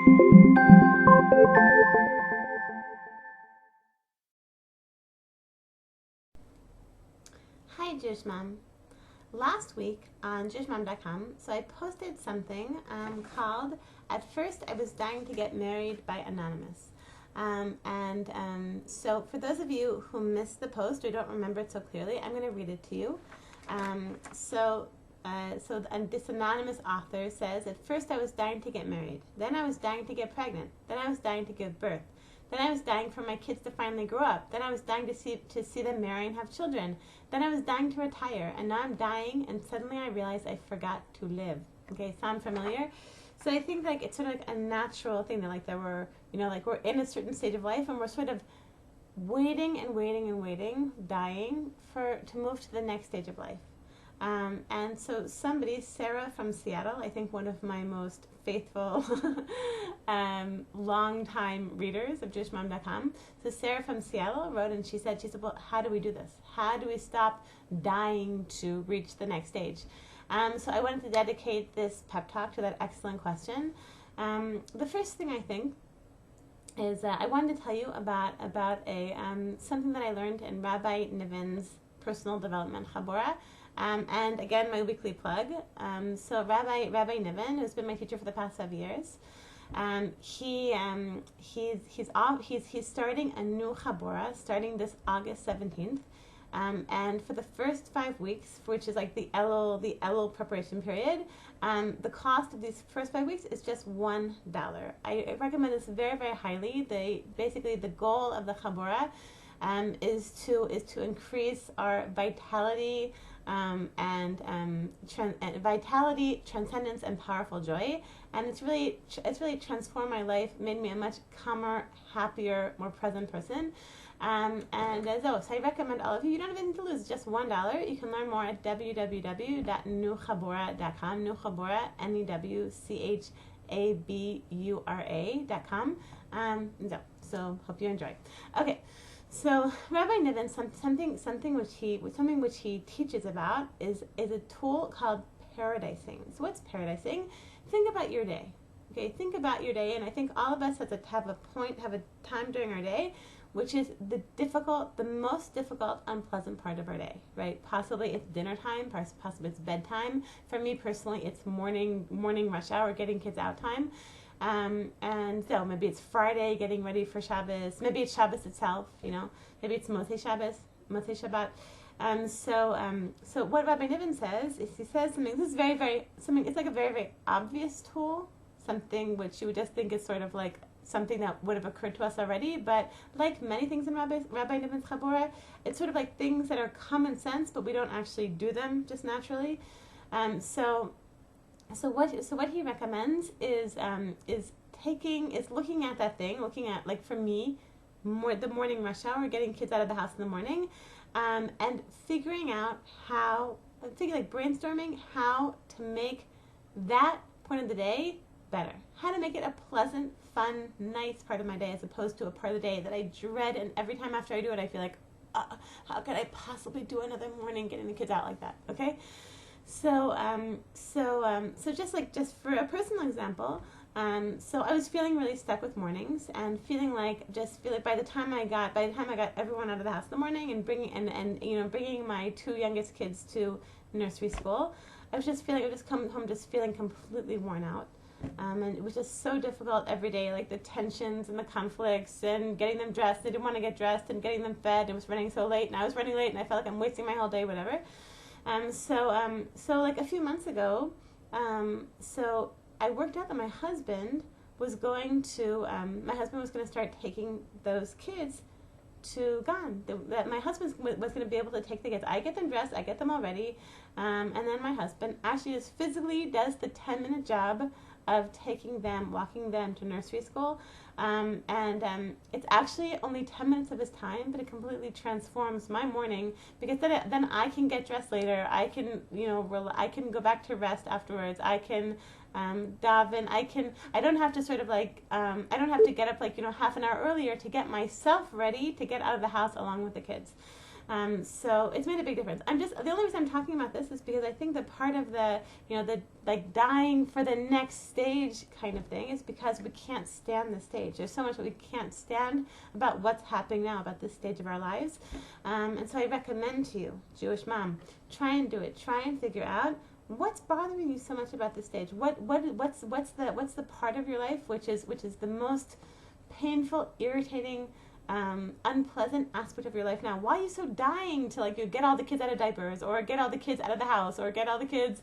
Hi, Jewish Mom. Last week on JewishMom.com, so I posted something called "At First I Was Dying to Get Married" by Anonymous. So for those of you who missed the post or don't remember it so clearly, I'm going to read it to you. This anonymous author says, "At first I was dying to get married. Then I was dying to get pregnant. Then I was dying to give birth. Then I was dying for my kids to finally grow up. Then I was dying to see them marry and have children. Then I was dying to retire. And now I'm dying, and suddenly I realized I forgot to live." Okay, sound familiar? So I think like it's sort of like a natural thing that we're we're in a certain stage of life and we're sort of waiting and waiting and waiting, dying to move to the next stage of life. And so Sarah from Seattle, I think one of my most faithful long-time readers of JewishMom.com. So Sarah from Seattle wrote and she said, well, how do we do this? How do we stop dying to reach the next stage? So I wanted to dedicate this pep talk to that excellent question. The first thing I think is I wanted to tell you about something that I learned in Rabbi Niven's personal development Chabura. And again, my weekly plug. So Rabbi Niven, who's been my teacher for the past 5 years, he's starting a new Chabura starting this August 17th. And for the first 5 weeks, which is like the Elul preparation period, the cost of these first 5 weeks is just $1. I recommend this very, very highly. The goal of the Chabura is to increase our vitality, vitality, transcendence, and powerful joy. And it's really transformed my life, made me a much calmer, happier, more present person. So I recommend all of you. You don't have anything to lose. It's just $1. You can learn more at www.newchabura.com. New Chabura, NEWCHABURA.com. So hope you enjoy. Okay. So Rabbi Niven, something which he teaches about is a tool called paradising. So what's paradising? Think about your day. Okay, think about your day, and I think all of us have a time during our day, which is the most difficult, unpleasant part of our day, right? Possibly it's dinner time, possibly it's bedtime. For me personally, it's morning rush hour, getting kids out time. And so maybe it's Friday, getting ready for Shabbos. Maybe it's Shabbos itself, Maybe it's Motzei Shabbat. So what Rabbi Niven says is he says something. This is it's like a very, very obvious tool, something which you would just think is sort of like something that would have occurred to us already. But like many things in Rabbi Niven's Chabura, it's sort of like things that are common sense, but we don't actually do them just naturally. So what he recommends is looking at that thing, like for me, the morning rush hour, getting kids out of the house in the morning, and brainstorming how to make that point of the day better, how to make it a pleasant, fun, nice part of my day as opposed to a part of the day that I dread, and every time after I do it, I feel like, how could I possibly do another morning getting the kids out like that? Okay. So just for a personal example, so I was feeling really stuck with mornings and feel like by the time I got everyone out of the house in the morning and bringing my 2 youngest kids to nursery school, I would just come home just feeling completely worn out. And it was just so difficult every day, like the tensions and the conflicts and getting them dressed. They didn't want to get dressed, and getting them fed. It was running so late, and I was running late, and I felt like I'm wasting my whole day, whatever. So like a few months ago, so I worked out that my husband was going to start taking those kids to Gan. That my husband was going to be able to take the kids. I get them dressed, I get them all ready, and then my husband actually just physically does the 10-minute job of walking them to nursery school. It's actually only 10 minutes of his time, but it completely transforms my morning, because then I can get dressed later. I can, I can go back to rest afterwards. I can daven. I don't have to I don't have to get up half an hour earlier to get myself ready to get out of the house along with the kids. So it's made a big difference. The only reason I'm talking about this is because I think that part of the, the like dying for the next stage kind of thing is because we can't stand the stage. There's so much that we can't stand about what's happening now, about this stage of our lives. And so I recommend to you, Jewish mom, try and do it. Try and figure out what's bothering you so much about this stage. What's the part of your life which is the most painful, irritating, unpleasant aspect of your life now? Why are you so dying to you get all the kids out of diapers, or get all the kids out of the house, or get all the kids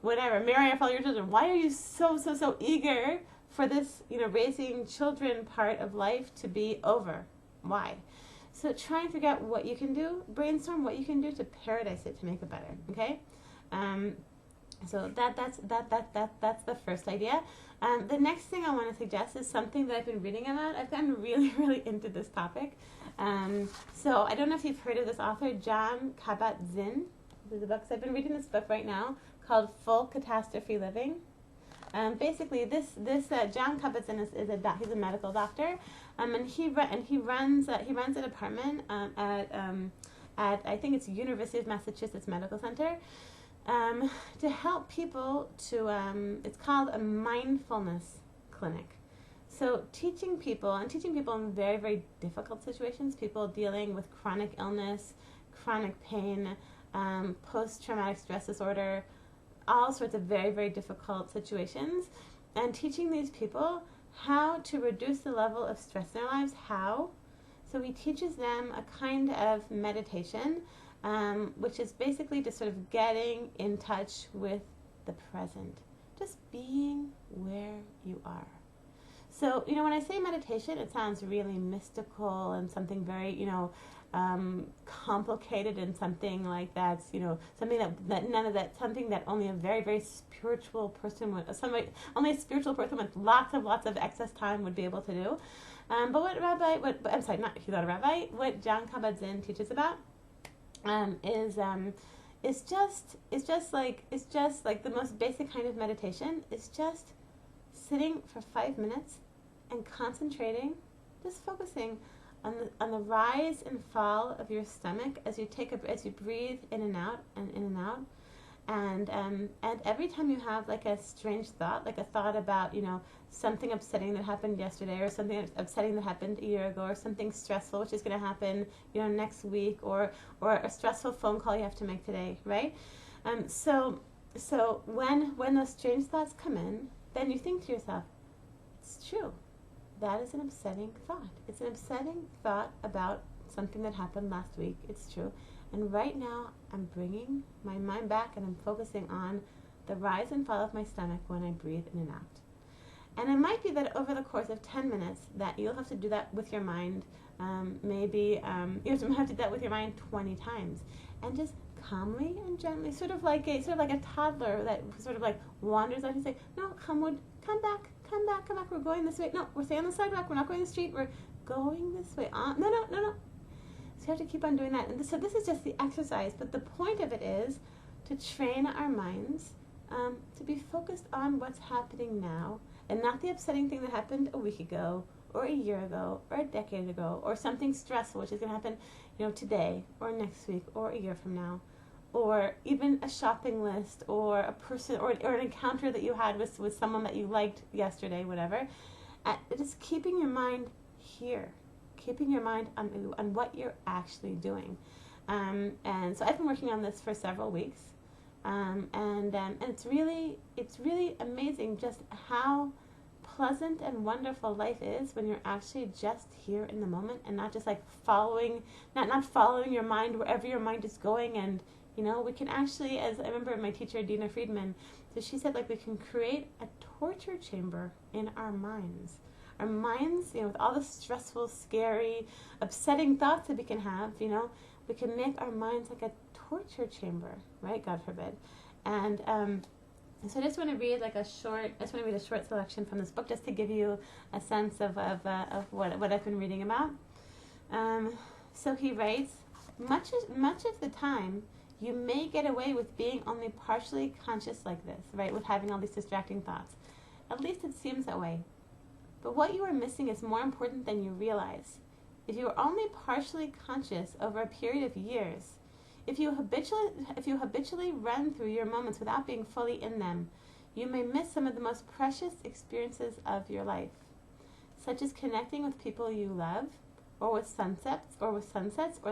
whatever, marry off all your children? Why are you so eager for this raising children part of life to be over? Why? So try and figure out what you can do, brainstorm what you can do to paradise it, to make it better. Okay. So that's the first idea. The next thing I want to suggest is something that I've been reading about. I've gotten really into this topic. So I don't know if you've heard of this author, Jon Kabat-Zinn. There's a book. So I've been reading this book right now called Full Catastrophe Living. Basically, this Jon Kabat-Zinn he's a medical doctor, and he runs a department at I think it's University of Massachusetts Medical Center. To help people to, it's called a mindfulness clinic. So teaching people in very difficult situations, people dealing with chronic illness, chronic pain, post-traumatic stress disorder, all sorts of very difficult situations, and teaching these people how to reduce the level of stress in their lives. How? So he teaches them a kind of meditation, which is basically just sort of getting in touch with the present, just being where you are. So, when I say meditation, it sounds really mystical and something very, complicated, and something like that's, something something that only a very spiritual person only a spiritual person with lots of excess time would be able to do. But he's not a rabbi. What Jon Kabat-Zinn teaches about is just like the most basic kind of meditation. It's just sitting for 5 minutes and concentrating, just focusing on the rise and fall of your stomach as you breathe in and out, and every time you have like a strange thought, like a thought about something upsetting that happened yesterday, or something upsetting that happened a year ago, or something stressful which is going to happen next week, or a stressful phone call you have to make today, right? So when those strange thoughts come in, then you think to yourself, it's true. That is an upsetting thought. It's an upsetting thought about something that happened last week. It's true. And right now, I'm bringing my mind back, and I'm focusing on the rise and fall of my stomach when I breathe in and out. And it might be that over the course of 10 minutes that you'll have to do that with your mind. Maybe you have to do that with your mind 20 times. And just calmly and gently, sort of like a toddler that sort of like wanders out and say, no, come back, we're going this way. No, we're staying on the sidewalk, we're not going the street, we're going this way. No. So you have to keep on doing that. And so this is just the exercise, but the point of it is to train our minds to be focused on what's happening now, and not the upsetting thing that happened a week ago, or a year ago, or a decade ago, or something stressful which is going to happen, today, or next week, or a year from now, or even a shopping list, or a person, or an encounter that you had with someone that you liked yesterday, whatever. Just keeping your mind here, keeping your mind on what you're actually doing. And so I've been working on this for several weeks, and it's really amazing just how pleasant and wonderful life is when you're actually just here in the moment, and not just like not following your mind wherever your mind is going. And we can actually, as I remember my teacher Dina Friedman, so she said, like, we can create a torture chamber in our minds. Our minds, with all the stressful, scary, upsetting thoughts that we can have, we can make our minds like a torture chamber, right? God forbid. And so I just want to read a short selection from this book, just to give you a sense of what I've been reading about. So he writes, much of the time, you may get away with being only partially conscious like this, right? With having all these distracting thoughts. At least it seems that way. But what you are missing is more important than you realize. If you are only partially conscious over a period of years, if you habitually run through your moments without being fully in them, you may miss some of the most precious experiences of your life, such as connecting with people you love, or with sunsets, or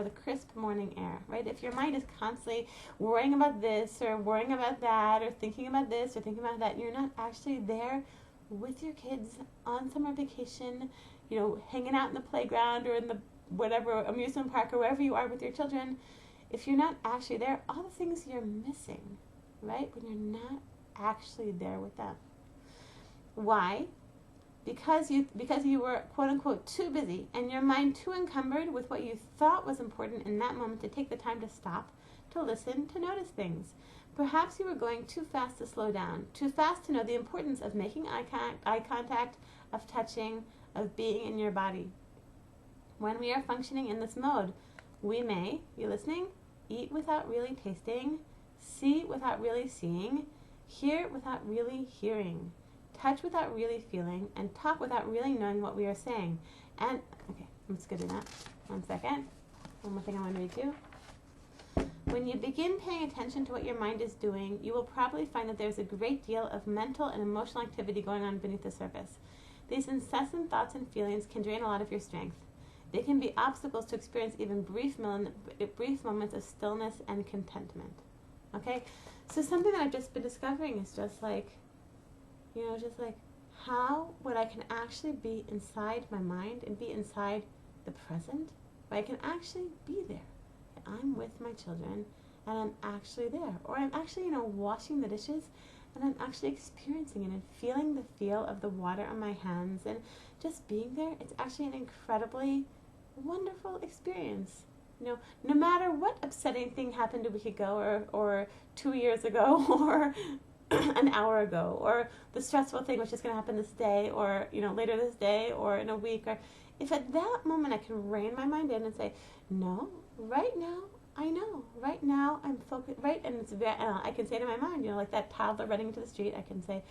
the crisp morning air, right? If your mind is constantly worrying about this, or worrying about that, or thinking about this, or thinking about that, you're not actually there with your kids on summer vacation, hanging out in the playground or in the whatever amusement park or wherever you are with your children. If you're not actually there, all the things you're missing, right? When you're not actually there with them. Why? Because you were, quote unquote, too busy and your mind too encumbered with what you thought was important in that moment to take the time to stop, to listen, to notice things. Perhaps you were going too fast to slow down, too fast to know the importance of making eye contact, of touching, of being in your body. When we are functioning in this mode, we may, you listening, eat without really tasting, see without really seeing, hear without really hearing, touch without really feeling, and talk without really knowing what we are saying. And, okay, I'm just going to do that. 1 second. One more thing I want to read to you. When you begin paying attention to what your mind is doing, you will probably find that there's a great deal of mental and emotional activity going on beneath the surface. These incessant thoughts and feelings can drain a lot of your strength. They can be obstacles to experience even brief moments of stillness and contentment. Okay? So something that I've just been discovering is just like, how when I can actually be inside my mind and be inside the present, where I can actually be there. I'm with my children and I'm actually there. Or I'm actually, washing the dishes and I'm actually experiencing it and feeling the feel of the water on my hands and just being there. It's actually an incredibly wonderful experience. No matter what upsetting thing happened a week ago or 2 years ago or an hour ago, or the stressful thing which is going to happen this day or, later this day or in a week, or if at that moment I can rein my mind in and say, no, right now, I know, right now I'm focused, right, and it's I can say to my mind, like that toddler running into the street, I can say,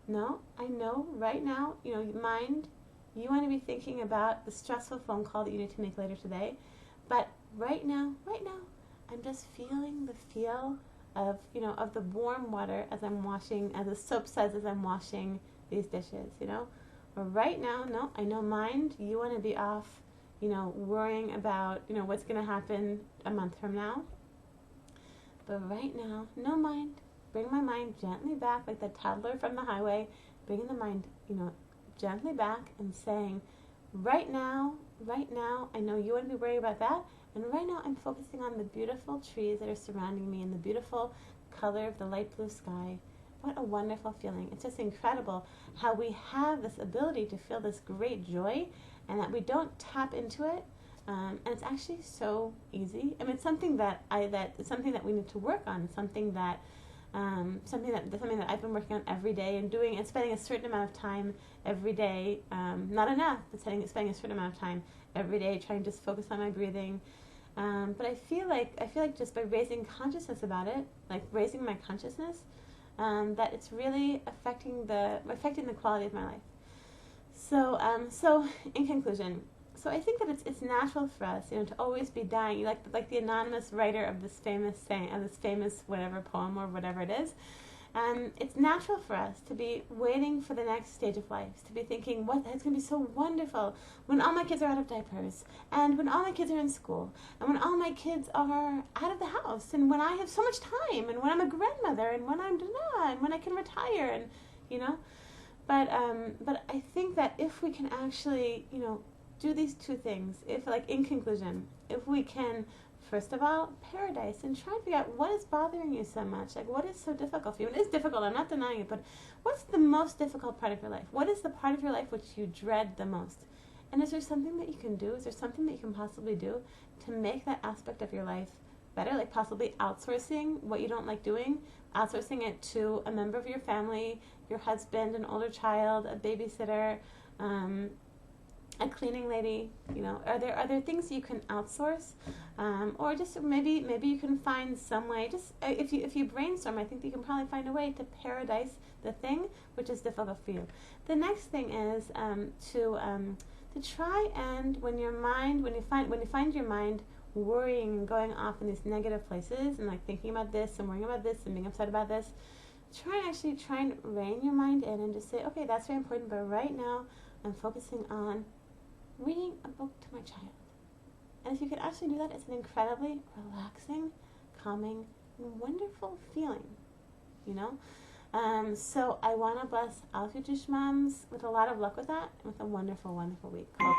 no, I know, right now, mind, you want to be thinking about the stressful phone call that you need to make later today, but right now, I'm just feeling the feel of, of the warm water as I'm washing, as the soap says as I'm washing these dishes, Or right now, no, I know mind, you want to be off, worrying about, what's going to happen a month from now. But right now, no mind, bring my mind gently back like the toddler from the highway, bringing the mind, gently back and saying, right now, I know you want to be worried about that. And right now I'm focusing on the beautiful trees that are surrounding me and the beautiful color of the light blue sky. What a wonderful feeling. It's just incredible how we have this ability to feel this great joy and that we don't tap into it. And it's actually so easy. I mean, it's something that we need to work on. It's something that I've been working on every day and doing and spending a certain amount of time every day. Not enough, but spending a certain amount of time every day trying to just focus on my breathing. But I feel like just by raising consciousness about it, like raising my consciousness, that it's really affecting the quality of my life. So in conclusion, so I think that it's natural for us, to always be dying. Like the anonymous writer of this famous saying, of this famous whatever poem or whatever it is. It's natural for us to be waiting for the next stage of life, to be thinking, it's going to be so wonderful when all my kids are out of diapers, and when all my kids are in school, and when all my kids are out of the house, and when I have so much time, and when I'm a grandmother, and when I'm and when I can retire, and But I think that if we can actually, do these two things, in conclusion, if we can, first of all, paradise and try and figure out what is bothering you so much. Like, what is so difficult for you? It is difficult, I'm not denying it, but what's the most difficult part of your life? What is the part of your life which you dread the most? And is there something that you can do? Is there something that you can possibly do to make that aspect of your life better? Like possibly outsourcing what you don't like doing, outsourcing it to a member of your family, your husband, an older child, a babysitter, a cleaning lady. Are there things that you can outsource, or just maybe you can find some way. Just if you brainstorm, I think that you can probably find a way to paradise the thing which is difficult for you. The next thing is to try and when you find your mind worrying and going off in these negative places and like thinking about this and worrying about this and being upset about this, try and rein your mind in and just say, okay, that's very important, but right now I'm focusing on reading a book to my child. And if you can actually do that, it's an incredibly relaxing, calming, and wonderful feeling, you know? So I want to bless all future moms with a lot of luck with that and with a wonderful, wonderful week called